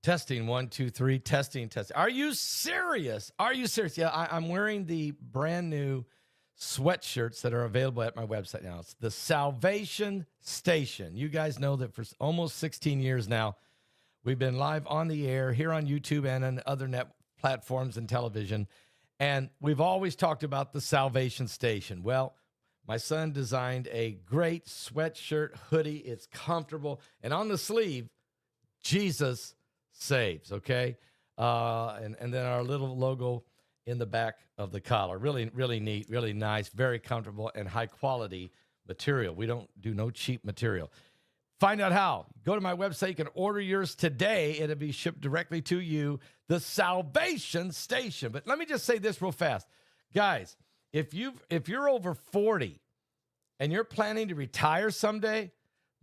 Testing, 1, 2, 3, testing. Are you serious? Are you serious? Yeah, I'm wearing the brand new sweatshirts that are available at my website now. It's the Salvation Station. You guys know that for almost 16 years now, we've been live on the air here on YouTube and on other net platforms and television. And we've always talked about the Salvation Station. Well, my son designed a great sweatshirt hoodie. It's comfortable. And on the sleeve, Jesus saves, okay? And then our little logo in the back of the collar. Really, really neat, really nice, very comfortable, and high-quality material. We don't do no cheap material. Find out how. Go to my website. You can order yours today. It'll be shipped directly to you, the Salvation Station. But let me just say this real fast. Guys, if you're over 40 and you're planning to retire someday,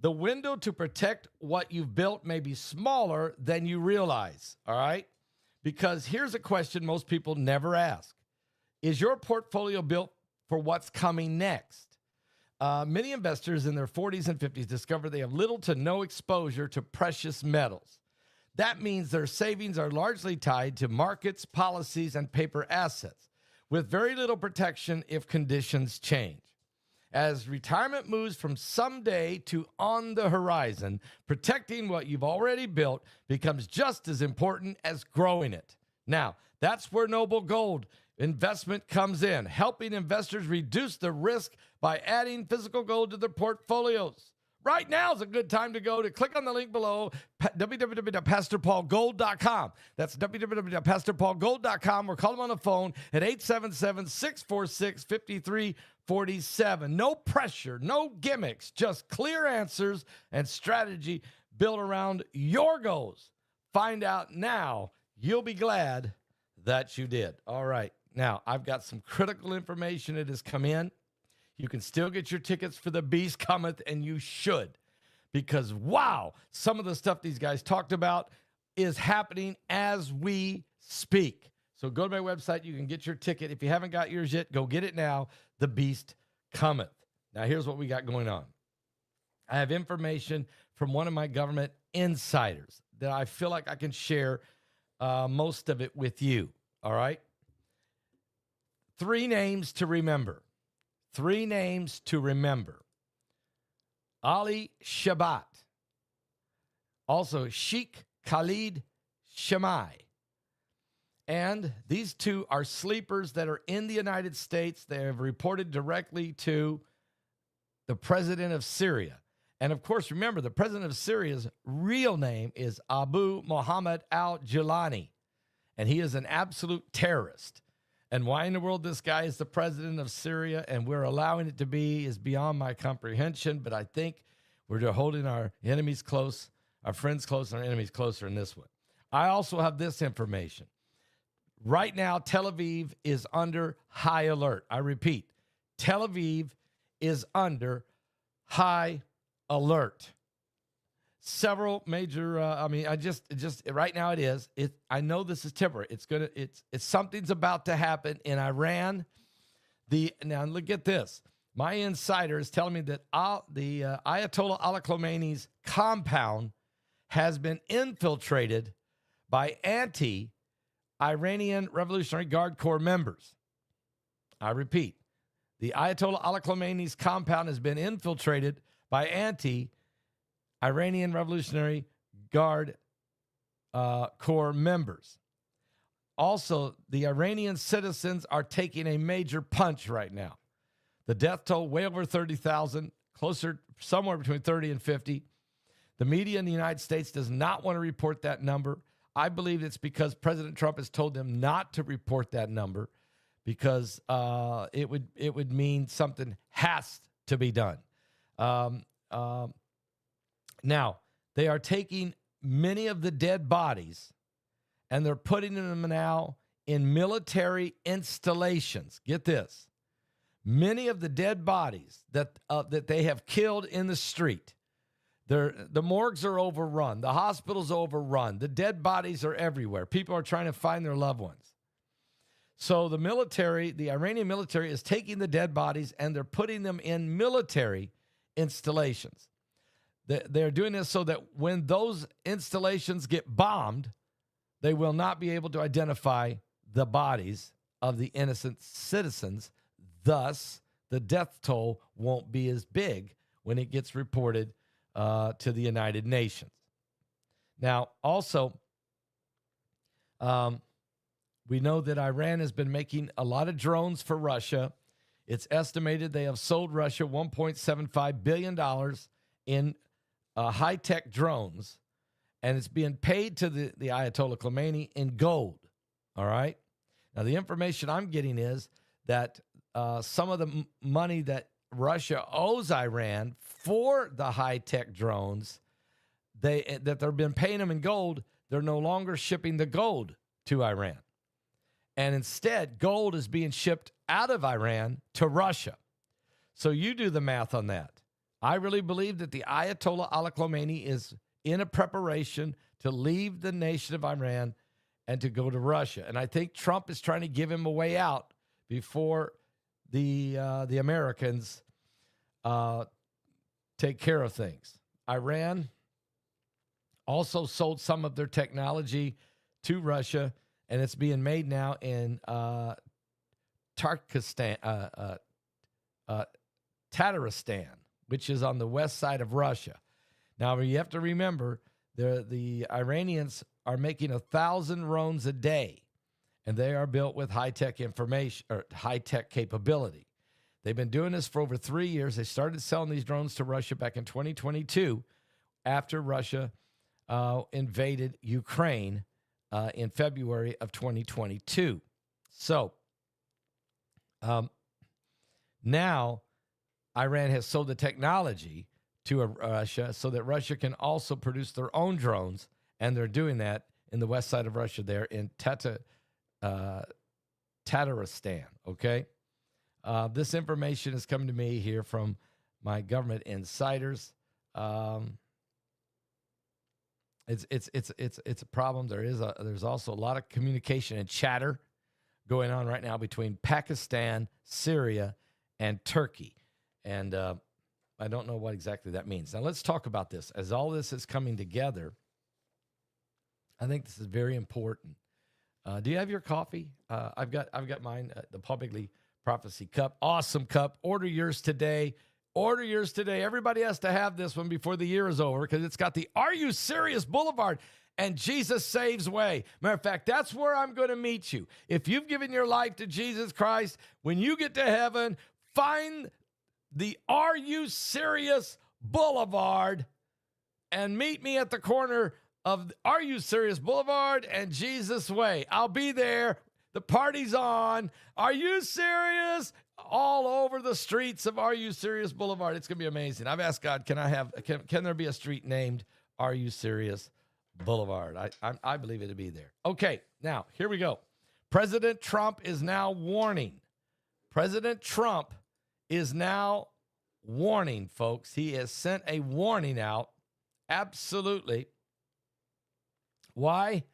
the window to protect what you've built may be smaller than you realize, all right? Because here's a question most people never ask. Is your portfolio built for what's coming next? Many investors in their 40s and 50s discover they have little to no exposure to precious metals. That means their savings are largely tied to markets, policies, and paper assets, with very little protection if conditions change. As retirement moves from someday to on the horizon, protecting what you've already built becomes just as important as growing it. Now, that's where Noble Gold Investment comes in, helping investors reduce the risk by adding physical gold to their portfolios. Right now is a good time to click on the link below, www.pastorpaulgold.com. That's www.pastorpaulgold.com, or call them on the phone at 877-646-5347. No pressure, no gimmicks, just clear answers and strategy built around your goals. Find out now. You'll be glad that you did. All right. Now, I've got some critical information that has come in. You can still get your tickets for The Beast Cometh, and you should. Because, wow, some of the stuff these guys talked about is happening as we speak. So go to my website. You can get your ticket. If you haven't got yours yet, go get it now. The Beast Cometh. Now, here's what we got going on. I have information from one of my government insiders that I feel like I can share most of it with you. All right? 3 names to remember. 3 names to remember. Ali Shabat. Also, Sheikh Khalid Shamai. And these 2 are sleepers that are in the United States. They have reported directly to the president of Syria. And, of course, remember, the president of Syria's real name is Abu Muhammad al-Jilani. And he is an absolute terrorist. And why in the world this guy is the president of Syria and we're allowing it to be is beyond my comprehension. But I think we're holding our enemies close, our friends close, and our enemies closer in this one. I also have this information. Right now, Tel Aviv is under high alert. I repeat, Tel Aviv is under high alert. Several major, right now it is. I know this is temporary. It's something's about to happen in Iran. Now look at this. My insider is telling me that the Ayatollah Ali Khamenei's compound has been infiltrated by anti-Iranian Revolutionary Guard Corps members. I repeat, the Ayatollah Ali Khamenei's compound has been infiltrated by Iranian Revolutionary Guard Corps members. Also, the Iranian citizens are taking a major punch right now. The death toll way over 30,000, closer somewhere between 30 and 50. The media in the United States does not want to report that number. I believe it's because President Trump has told them not to report that number because it would mean something has to be done. Now, they are taking many of the dead bodies and they're putting them now in military installations. Get this. Many of the dead bodies that they have killed in the street, the morgues are overrun. The hospital's overrun. The dead bodies are everywhere. People are trying to find their loved ones. So the Iranian military is taking the dead bodies and they're putting them in military installations. They're doing this so that when those installations get bombed, they will not be able to identify the bodies of the innocent citizens. Thus, the death toll won't be as big when it gets reported to the United Nations. Now, also, we know that Iran has been making a lot of drones for Russia. It's estimated they have sold Russia $1.75 billion in high-tech drones, and it's being paid to the Ayatollah Khomeini in gold, all right? Now, the information I'm getting is that some of the money that Russia owes Iran for the high-tech drones, that they've been paying them in gold, they're no longer shipping the gold to Iran. And instead, gold is being shipped out of Iran to Russia. So you do the math on that. I really believe that the Ayatollah Ali Khamenei is in a preparation to leave the nation of Iran and to go to Russia. And I think Trump is trying to give him a way out before the Americans take care of things. Iran also sold some of their technology to Russia, and it's being made now in Tatarstan, which is on the west side of Russia. Now, you have to remember, the Iranians are making 1,000 drones a day, and they are built with high-tech information or high-tech capability. They've been doing this for over 3 years. They started selling these drones to Russia back in 2022 after Russia invaded Ukraine in February of 2022. So now Iran has sold the technology to Russia so that Russia can also produce their own drones, and they're doing that in the west side of Russia there in Tatarstan, okay? This information is coming to me here from my government insiders. It's a problem. There's also a lot of communication and chatter going on right now between Pakistan, Syria, and Turkey. And I don't know what exactly that means. Now let's talk about this. As all this is coming together, I think this is very important. Do you have your coffee? I've got mine, the Begley Prophecy Cup. Awesome cup. Order yours today. Order yours today. Everybody has to have this one before the year is over because it's got the Are You Serious Boulevard and Jesus Saves Way. Matter of fact, that's where I'm going to meet you. If you've given your life to Jesus Christ, when you get to heaven, find the Are You Serious Boulevard and meet me at the corner of Are You Serious Boulevard and Jesus Way. I'll be there. The party's on. Are you serious? All over the streets of Are You Serious Boulevard. It's going to be amazing. I've asked God, can there be a street named Are You Serious Boulevard? I believe it'll be there. Okay, now, here we go. President Trump is now warning. President Trump is now warning, folks. He has sent a warning out. Absolutely. Why?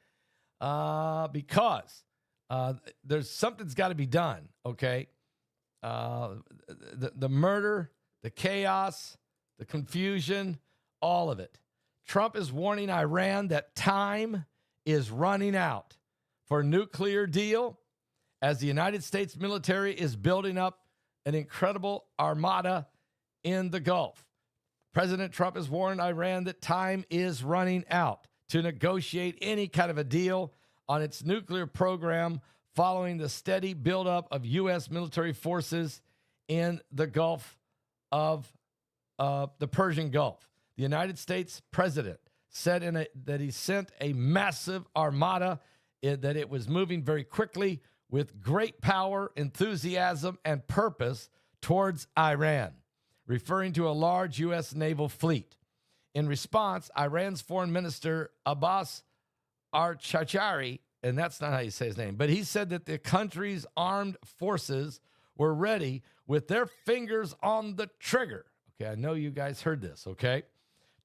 Because there's something's got to be done, okay? The murder, the chaos, the confusion, all of it. Trump is warning Iran that time is running out for a nuclear deal as the United States military is building up an incredible armada in the Gulf. President Trump has warned Iran that time is running out to negotiate any kind of a deal on its nuclear program following the steady buildup of U.S. military forces in the Gulf of the Persian Gulf. The United States president said that he sent a massive armada, that it was moving very quickly with great power, enthusiasm, and purpose towards Iran, referring to a large U.S. naval fleet. In response, Iran's foreign minister Abbas Archachari, and that's not how you say his name, but he said that the country's armed forces were ready with their fingers on the trigger. Okay, I know you guys heard this, okay?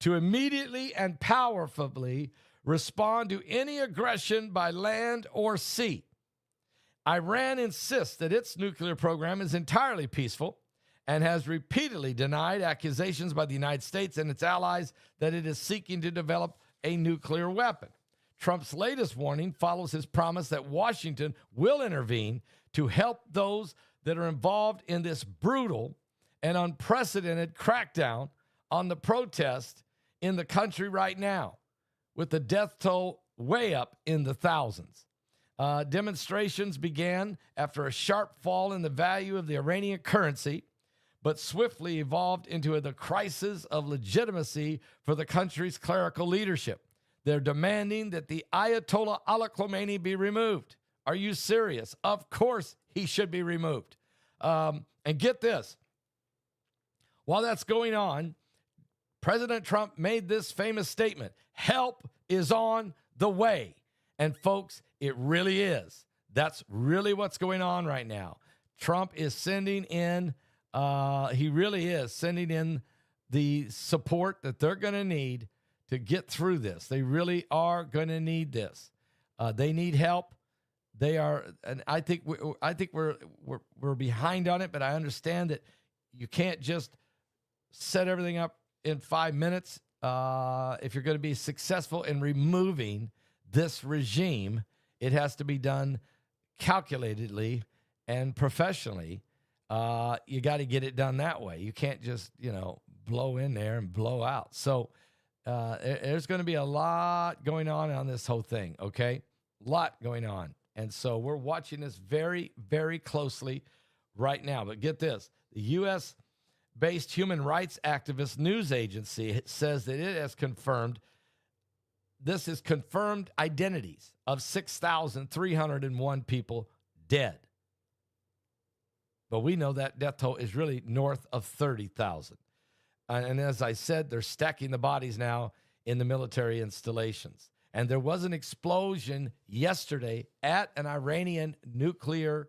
To immediately and powerfully respond to any aggression by land or sea. Iran insists that its nuclear program is entirely peaceful and has repeatedly denied accusations by the United States and its allies that it is seeking to develop a nuclear weapon. Trump's latest warning follows his promise that Washington will intervene to help those that are involved in this brutal and unprecedented crackdown on the protest in the country right now, with the death toll way up in the thousands. Demonstrations began after a sharp fall in the value of the Iranian currency, but swiftly evolved into the crisis of legitimacy for the country's clerical leadership. They're demanding that the Ayatollah Ali Khamenei be removed. Are you serious? Of course he should be removed. And get this. While that's going on, President Trump made this famous statement: help is on the way. And folks, it really is. That's really what's going on right now. Trump is sending in, he really is sending in the support that they're going to need to get through this. They really are going to need this. They need help. They are, and I think we're behind on it, but I understand that you can't just set everything up in 5 minutes. If you're going to be successful in removing this regime, it has to be done calculatedly and professionally. You got to get it done that way. You can't just, blow in there and blow out. So there's going to be a lot going on this whole thing, okay? A lot going on. And so we're watching this very, very closely right now. But get this, the U.S.-based human rights activist news agency says that it has confirmed identities of 6,301 people dead. But we know that death toll is really north of 30,000. And as I said, they're stacking the bodies now in the military installations. And there was an explosion yesterday at an Iranian nuclear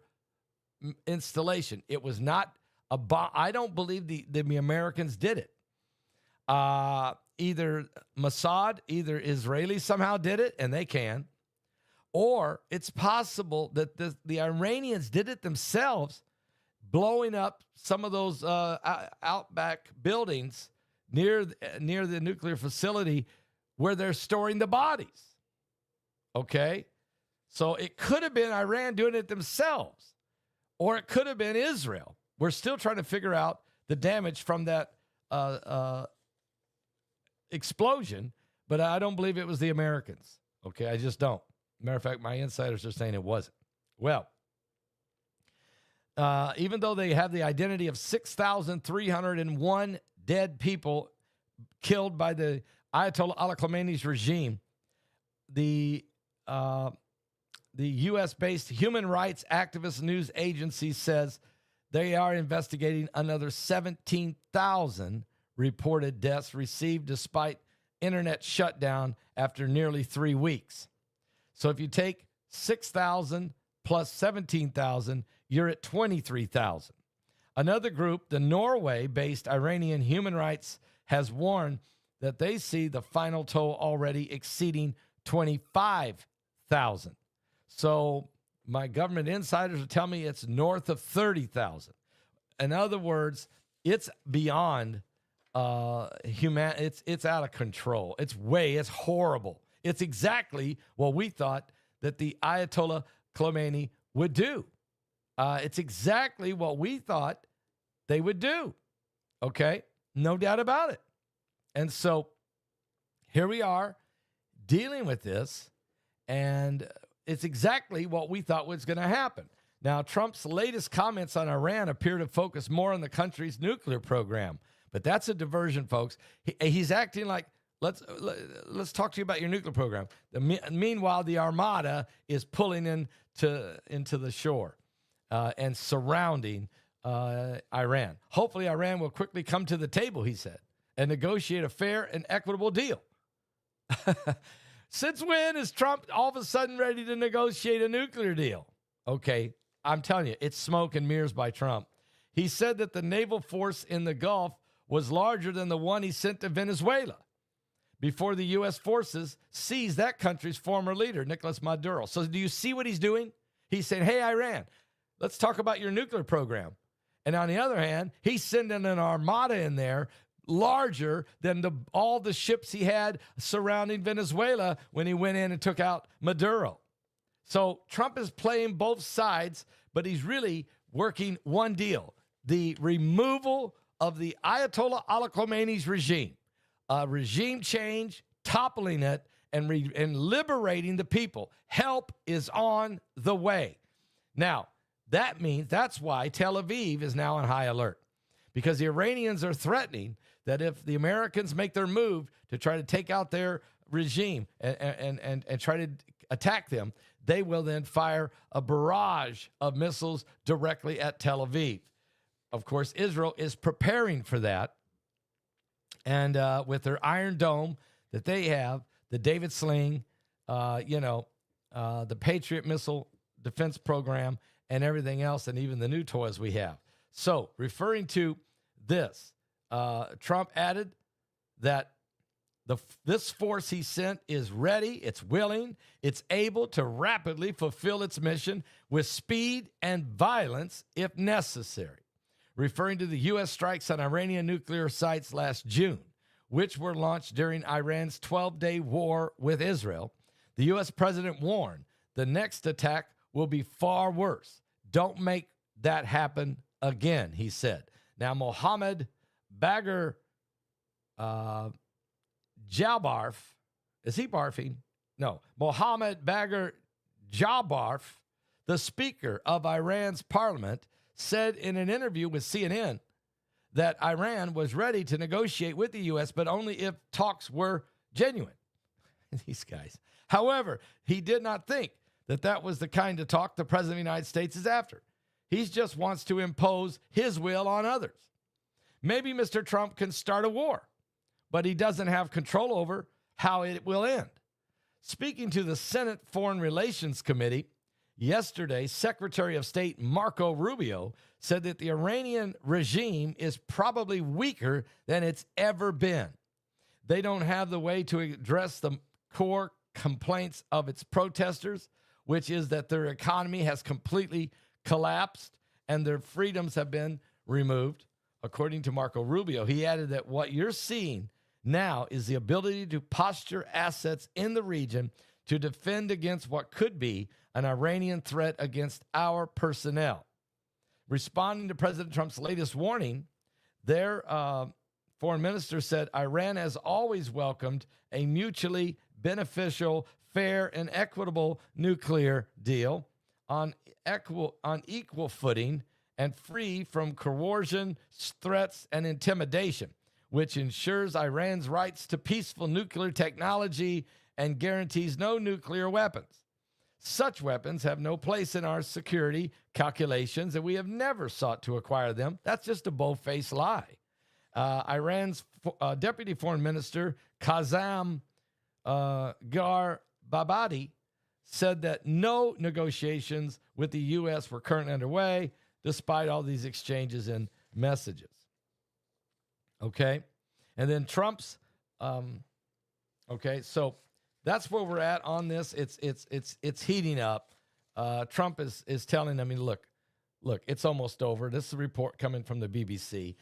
installation. It was not a bomb. I don't believe the Americans did it. Either Mossad, either Israelis somehow did it, and they can, or it's possible that the Iranians did it themselves, blowing up some of those outback buildings near the nuclear facility where they're storing the bodies. Okay? So it could have been Iran doing it themselves, or it could have been Israel. We're still trying to figure out the damage from that explosion, but I don't believe it was the Americans. Okay, I just don't. Matter of fact, my insiders are saying it wasn't. Well, even though they have the identity of 6,301 dead people killed by the Ayatollah Ali Khamenei's regime, the U.S.-based human rights activist news agency says they are investigating another 17,000 reported deaths received despite internet shutdown after nearly 3 weeks. So if you take 6,000 plus 17,000, you're at 23,000. Another group, the Norway-based Iranian Human Rights, has warned that they see the final toll already exceeding 25,000. So my government insiders are telling me it's north of 30,000. In other words, it's beyond it's out of control. It's horrible. It's exactly what we thought that the Ayatollah Khamenei would do. It's exactly what we thought they would do. Okay? No doubt about it. And so here we are dealing with this, and it's exactly what we thought was going to happen. Now, Trump's latest comments on Iran appear to focus more on the country's nuclear program. But that's a diversion, folks. He's acting like, let's talk to you about your nuclear program. Meanwhile, the Armada is pulling into the shore and surrounding Iran. Hopefully, Iran will quickly come to the table, he said, and negotiate a fair and equitable deal. Since when is Trump all of a sudden ready to negotiate a nuclear deal? Okay, I'm telling you, it's smoke and mirrors by Trump. He said that the naval force in the Gulf was larger than the one he sent to Venezuela before the U.S. forces seized that country's former leader, Nicolas Maduro. So do you see what he's doing? He's saying, hey, Iran, let's talk about your nuclear program. And on the other hand, he's sending an armada in there larger than all the ships he had surrounding Venezuela when he went in and took out Maduro. So Trump is playing both sides, but he's really working one deal: the removal of the Ayatollah Ali Khamenei's regime, regime change, toppling it, and liberating the people. Help is on the way. Now, that's why Tel Aviv is now on high alert, because the Iranians are threatening that if the Americans make their move to try to take out their regime and try to attack them, they will then fire a barrage of missiles directly at Tel Aviv. Of course, Israel is preparing for that. And with their Iron Dome that they have, the David Sling, the Patriot missile defense program, and everything else, and even the new toys we have. So, referring to this, Trump added that this force he sent is ready, it's willing, it's able to rapidly fulfill its mission with speed and violence if necessary, referring to the U.S. strikes on Iranian nuclear sites last June, which were launched during Iran's 12-day war with Israel. The U.S. president warned the next attack will be far worse. Don't make that happen again, he said. Now, Mohammed Bagher Jabarf, is he barfing? No. Mohammed Bagher Jabarf, the Speaker of Iran's parliament, said in an interview with CNN that Iran was ready to negotiate with the U.S., but only if talks were genuine. These guys. However, he did not think that was the kind of talk the President of the United States is after. He just wants to impose his will on others. Maybe Mr. Trump can start a war, but he doesn't have control over how it will end. Speaking to the Senate Foreign Relations Committee yesterday, Secretary of State Marco Rubio said that the Iranian regime is probably weaker than it's ever been. They don't have the way to address the core complaints of its protesters, which is that their economy has completely collapsed and their freedoms have been removed. According to Marco Rubio, he added that what you're seeing now is the ability to posture assets in the region to defend against what could be an Iranian threat against our personnel. Responding to President Trump's latest warning, their foreign minister said Iran has always welcomed a mutually beneficial, fair, and equitable nuclear deal on equal footing and free from coercion, threats, and intimidation, which ensures Iran's rights to peaceful nuclear technology and guarantees no nuclear weapons. Such weapons have no place in our security calculations, and we have never sought to acquire them. That's just a bold-faced lie. Iran's Deputy Foreign Minister, Kazem Garbabadi, said that no negotiations with the U.S. were currently underway, despite all these exchanges and messages. Okay? And then Trump's, so that's where we're at on this. It's heating up. Trump is telling them, look, it's almost over. This is a report coming from the BBC.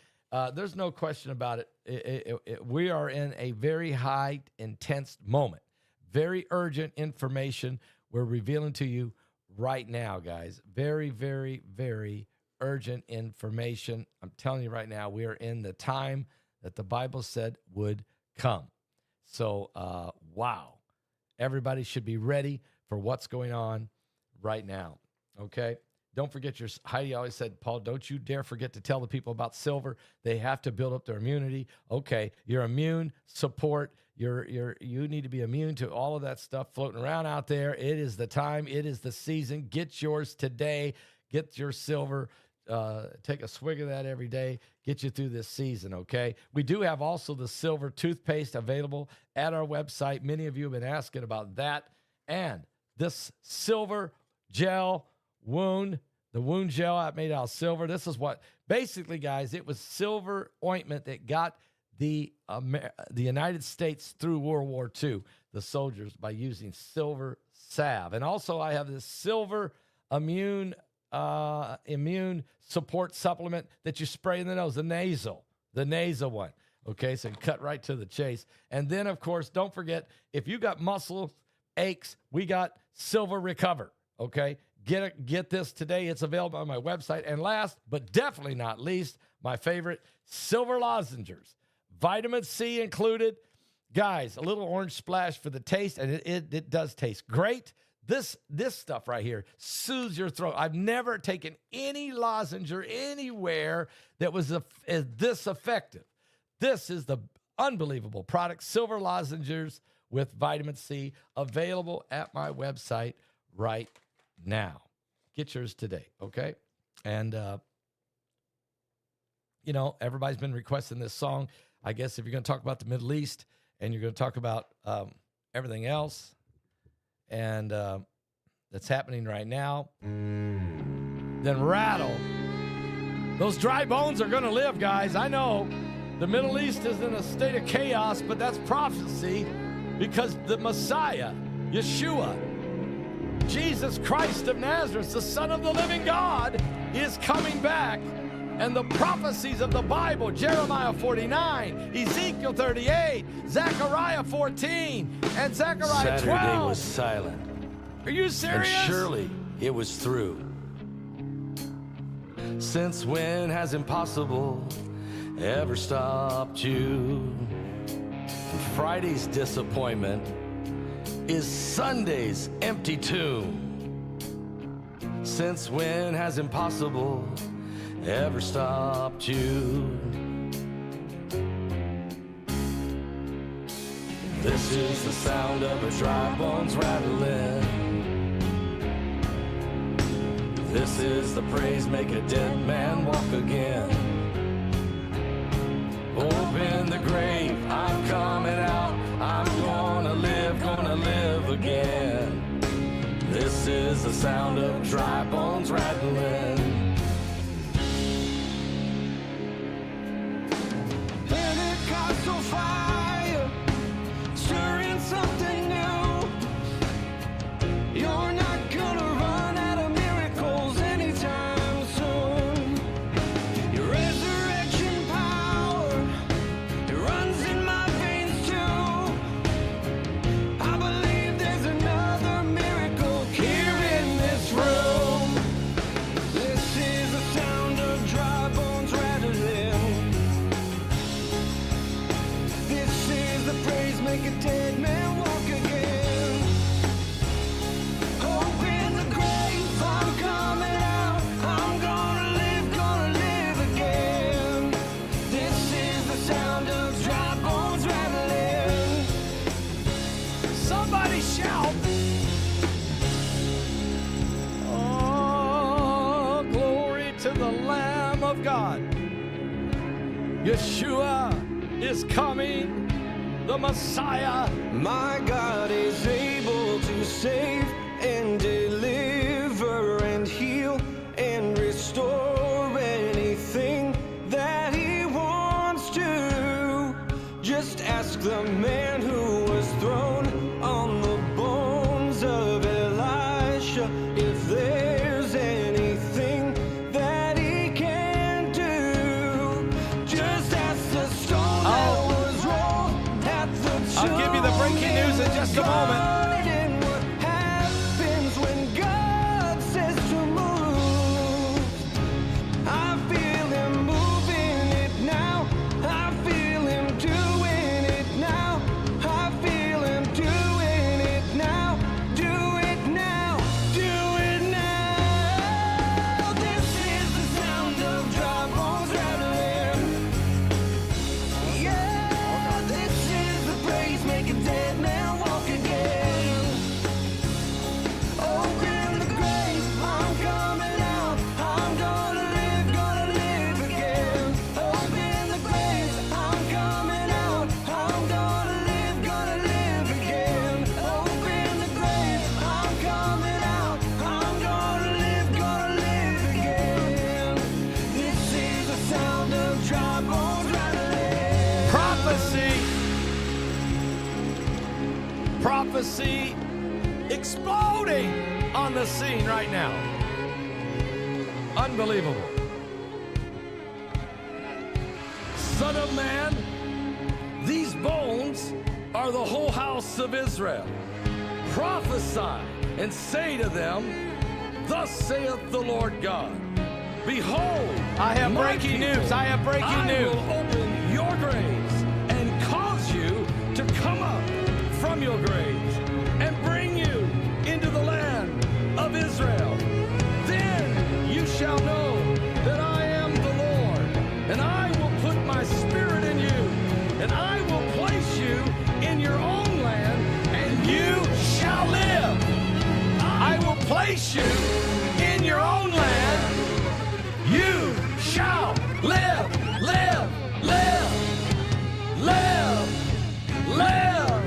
There's no question about it. We are in a very high, intense moment. Very urgent information we're revealing to you right now, guys. Very, very, very urgent information. I'm telling you right now, we are in the time that the Bible said would come. So, wow. Everybody should be ready for what's going on right now, okay? Don't forget Heidi always said, Paul, don't you dare forget to tell the people about silver. They have to build up their immunity. Okay, you're immune, support. You need to be immune to all of that stuff floating around out there. It is the time. It is the season. Get yours today. Get your silver. Take a swig of that every day. Get you through this season, okay? We do have also the silver toothpaste available at our website. Many of you have been asking about that. And this silver gel the wound gel I made out of silver. This is what, basically, guys, it was silver ointment that got the United States through World War II, the soldiers, by using silver salve. And also I have this silver immune immune support supplement that you spray in the nose, the nasal one. Okay, so cut right to the chase. And then, of course, don't forget, if you got muscle aches, we got Silver Recover. Okay, get this today. It's available on my website. And last, but definitely not least, my favorite, Silver Lozenges. Vitamin C included. Guys, a little orange splash for the taste, and it does taste great. This stuff right here soothes your throat. I've never taken any lozenge or anywhere that was this effective. This is the unbelievable product, Silver Lozenges with vitamin C, available at my website right now. Get yours today, okay? And, everybody's been requesting this song. I guess if you're going to talk about the Middle East and you're going to talk about everything else and that's happening right now, then rattle. Those dry bones are going to live, guys. I know. The Middle East is in a state of chaos, but that's prophecy because the Messiah, Yeshua, Jesus Christ of Nazareth, the Son of the living God, is coming back. And the prophecies of the Bible, Jeremiah 49, Ezekiel 38, Zechariah 14, and Zechariah 12. Saturday was silent. Are you serious? And surely it was through. Since when has impossible ever stopped you? And Friday's disappointment is Sunday's empty tomb. Since when has impossible ever stopped you? This is the sound of a dry bones rattling. This is the praise, make a dead man walk again. Open the grave, I'm coming out. I'm gonna live again. This is the sound of dry bones rattling. Pentecostal fire, stirring something new. You're not gonna run out of miracles anytime soon. Your resurrection power, it runs in my veins too. I believe there's another miracle here in this room. This is the sound of dry bones rattling. This is the praise, make a dead man walk again. Open the grave, I'm coming out. I'm gonna live again. This is the sound of dry bones rattling. Somebody shout. Oh, glory to the Lamb of God. Yeshua is coming, the Messiah. My God is able to save and deliver and heal and restore anything that he wants to. Just ask the man who was thrown on the bones of Elisha if there's anything that he can do. Just ask the stone that was rolled at the tomb. I'll give you the breaking news in just a moment. And what happens when God says to move? I feel him moving it now. I feel him doing it now. I feel him doing it now. Do it now. Do it now. This is the sound of dry bones rattling. Yeah, this is the praise, make a dead man walk again. Open the grave, I'm coming out. I'm gonna live again. Open the grave, I'm coming out. I'm gonna live again. Open the grave, I'm coming out. I'm gonna live again. This is the sound of dry bones rattling. Prophecy exploding on the scene right now. Unbelievable. Son of man, these bones are the whole house of Israel. Prophesy and say to them, thus saith the Lord God, behold, I have my breaking people, news. I have breaking news. I will open your graves and cause you to come up from your graves and bring you into the land of Israel. Then you shall know that I am the Lord, and I will put my spirit in you, and I will place you in your own land, and you shall live. I will place you in your own land. You shall live, live, live, live, live.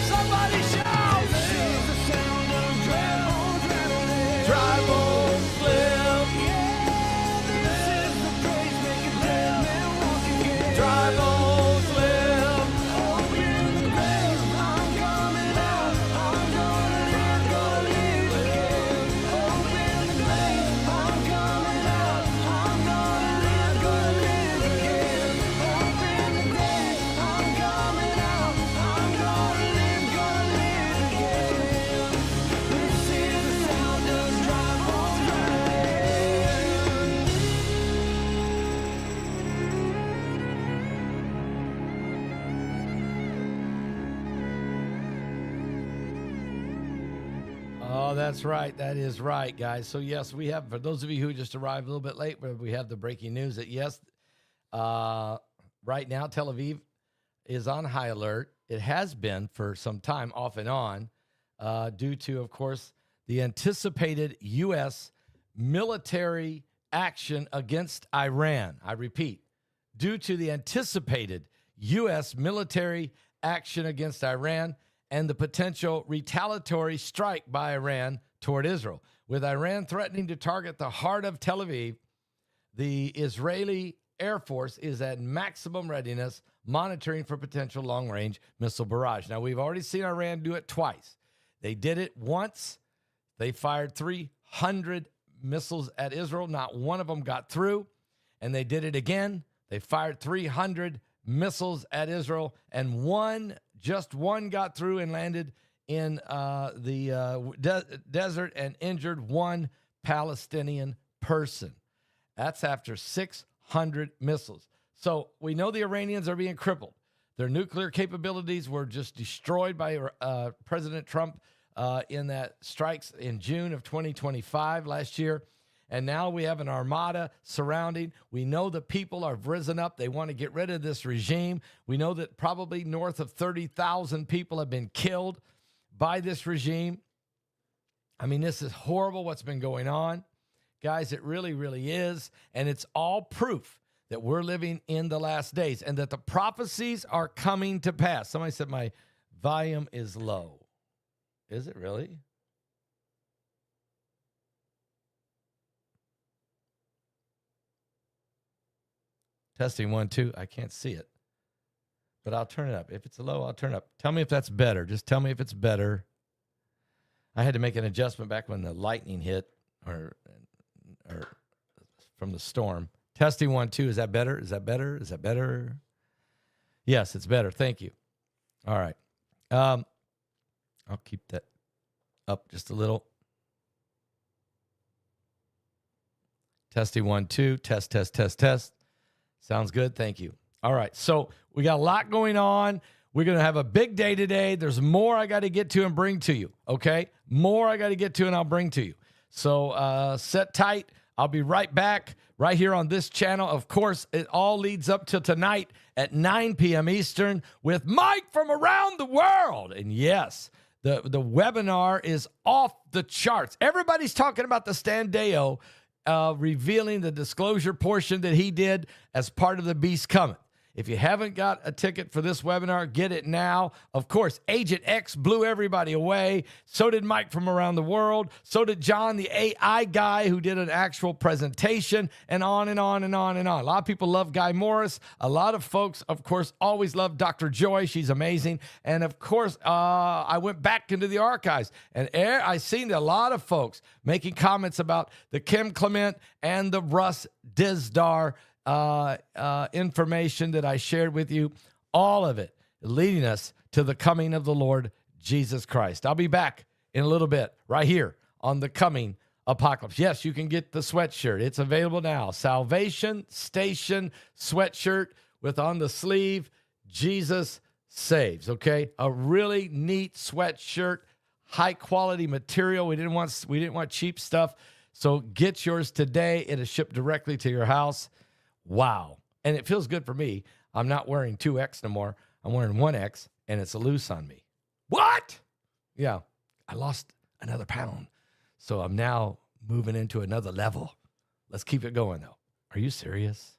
Somebody shout! This is the sound of dry bones rattling. Dry bones live. This is the praise making dead men walk again. Dry bones live. Open the grave, I'm coming out. I'm gonna live again. Open the grave, I'm coming out. I'm gonna live again. Open the grave, I'm coming out. I'm gonna live again. This is the sound of dry bones rattling. Oh, that's right. That is right, guys. So, yes, we have, for those of you who just arrived a little bit late, but we have the breaking news that, yes, right now, Tel Aviv is on high alert. It has been for some time, off and on, due to, of course, the anticipated U.S. military action against Iran. I repeat, due to the anticipated U.S. military action against Iran and the potential retaliatory strike by Iran toward Israel. With Iran threatening to target the heart of Tel Aviv, the Israeli Air Force is at maximum readiness, monitoring for potential long-range missile barrage. Now, we've already seen Iran do it twice. They did it once. They fired 300 missiles at Israel. Not one of them got through. And they did it again. They fired 300 missiles at Israel, and just one got through and landed in the desert and injured one Palestinian person. That's after 600 missiles. So we know the Iranians are being crippled. Their nuclear capabilities were just destroyed by President Trump in that strikes in June of 2025 last year. And now we have an armada surrounding. We know the people have risen up. They want to get rid of this regime. We know that probably north of 30,000 people have been killed by this regime. I mean, this is horrible what's been going on. Guys, it really, really is. And it's all proof that we're living in the last days and that the prophecies are coming to pass. Somebody said my volume is low. Is it really? Testing 1, 2. I can't see it, but I'll turn it up. If it's low, I'll turn it up. Tell me if that's better. Just tell me if it's better. I had to make an adjustment back when the lightning hit or from the storm. Testing 1, 2. Is that better? Is that better? Is that better? Yes, it's better. Thank you. All right. I'll keep that up just a little. Testing 1, 2. Test, test, test, test. Sounds good. Thank you. All right. So we got a lot going on. We're going to have a big day today. There's more I got to get to and bring to you. Okay. More I got to get to and I'll bring to you. So sit tight. I'll be right back right here on this channel. Of course, it all leads up to tonight at 9 p.m. Eastern with Mike from around the world. And yes, the webinar is off the charts. Everybody's talking about the Standeo revealing the disclosure portion that he did as part of the Beast Cometh. If you haven't got a ticket for this webinar, get it now. Of course, Agent X blew everybody away. So did Mike from around the world. So did John, the AI guy who did an actual presentation, and on and on and on and on. A lot of people love Guy Morris. A lot of folks, of course, always love Dr. Joy. She's amazing. And of course, I went back into the archives, and I seen a lot of folks making comments about the Kim Clement and the Russ Dizdar information that I shared with you. All of it leading us to the coming of the Lord Jesus Christ. I'll be back in a little bit right here on the coming apocalypse. Yes, you can get the sweatshirt. It's available now. Salvation Station sweatshirt with on the sleeve, Jesus Saves, okay? A really neat sweatshirt, high quality material. We didn't want cheap stuff. So get yours today. It is shipped directly to your house. Wow. And it feels good for me. I'm not wearing 2X no more. I'm wearing 1X, and it's loose on me. What? Yeah, I lost another pound. So I'm now moving into another level. Let's keep it going, though. Are you serious?